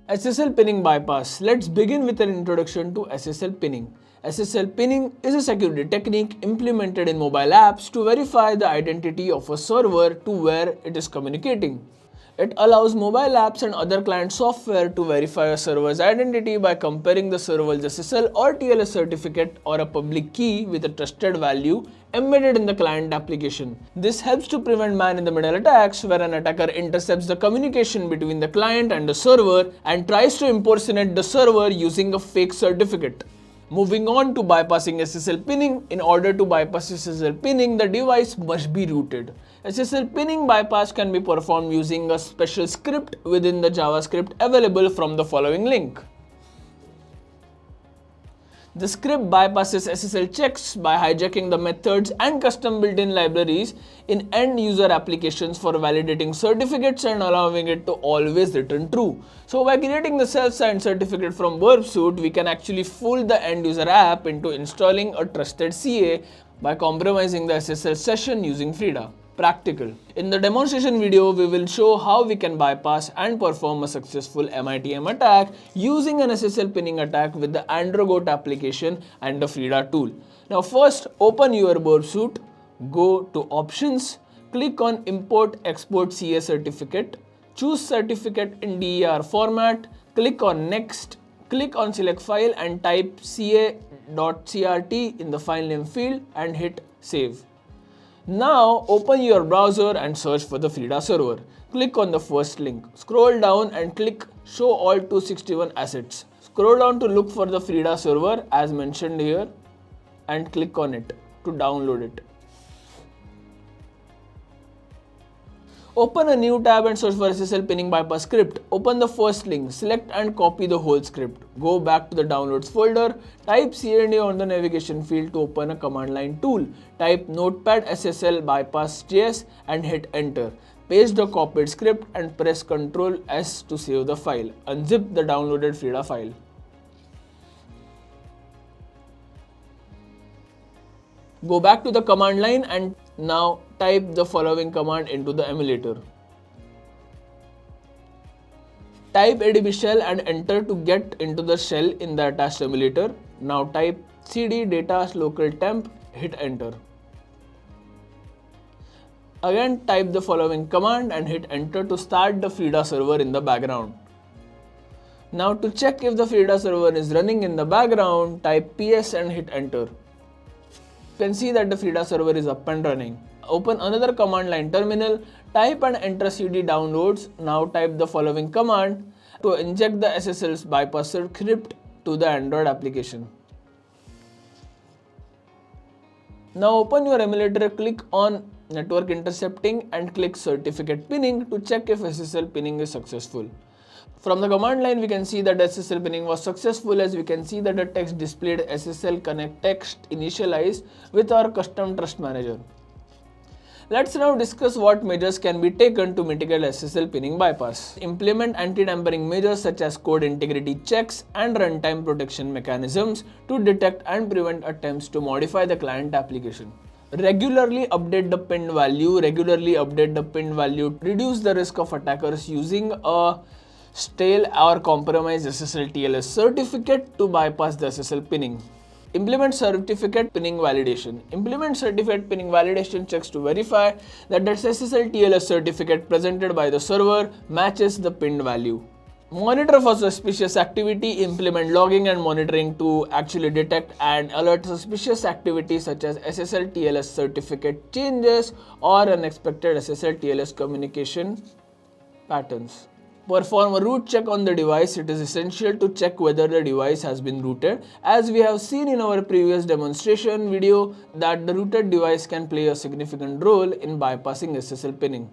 SSL pinning bypass. Let's begin with an introduction to SSL pinning. SSL pinning is a security technique implemented in mobile apps to verify the identity of a server to where it is communicating. It allows mobile apps and other client software to verify a server's identity by comparing the server's SSL or TLS certificate or a public key with a trusted value embedded in the client application. This helps to prevent man-in-the-middle attacks where an attacker intercepts the communication between the client and the server and tries to impersonate the server using a fake certificate. Moving on to bypassing SSL pinning. In order to bypass SSL pinning, the device must be rooted. SSL pinning bypass can be performed using a special script within the JavaScript available from the following link. The script bypasses SSL checks by hijacking the methods and custom built-in libraries in end-user applications for validating certificates and allowing it to always return true. So by creating the self-signed certificate from verb suite, we can actually fool the end-user app into installing a trusted CA by compromising the SSL session using Frida. Practical. In the demonstration video, we will show how we can bypass and perform a successful MITM attack using an SSL pinning attack with the Androgot application and the Frida tool. Now first, open your verb suite, go to Options, click on Import Export CA Certificate, choose Certificate in DER format, click on Next, click on Select File and type ca.crt in the file name field and hit Save. Now open your browser and search for the Frida server. Click on the first link. Scroll down and click Show all 261 assets. Scroll down to look for the Frida server as mentioned here and click on it to download it. Open a new tab and search for SSL pinning bypass script. Open the first link, select and copy the whole script. Go back to the downloads folder, type CND on the navigation field to open a command line tool. Type notepad SSL bypass JS and hit enter. Paste the copied script and press Ctrl S to save the file. Unzip the downloaded Frida file. Go back to the command line and now type the following command into the emulator. Type adb shell and enter to get into the shell in the attached emulator. Now type cd data local temp, hit enter. Again type the following command and hit enter to start the Frida server in the background. Now to check if the Frida server is running in the background, type ps and hit enter. You can see that the Frida server is up and running. Open another command line terminal, type and enter cd downloads. Now type the following command to inject the SSL bypass script to the Android application. Now open your emulator, click on network intercepting and click certificate pinning to check if SSL pinning is successful. From the command line, we can see that SSL pinning was successful as we can see that the text displayed SSL connect text initialized with our custom trust manager. Let's now discuss what measures can be taken to mitigate SSL pinning bypass. Implement anti-tampering measures such as code integrity checks and runtime protection mechanisms to detect and prevent attempts to modify the client application. Regularly update the pinned value. Reduce the risk of attackers using a stale or compromised SSL TLS certificate to bypass the SSL pinning. Implement certificate pinning validation. Implement certificate pinning validation checks to verify that the SSL TLS certificate presented by the server matches the pinned value. Monitor for suspicious activity. Implement logging and monitoring to actually detect and alert suspicious activity such as SSL TLS certificate changes or unexpected SSL TLS communication patterns. Perform a root check on the device. It is essential to check whether the device has been rooted. As we have seen in our previous demonstration video that the rooted device can play a significant role in bypassing SSL pinning.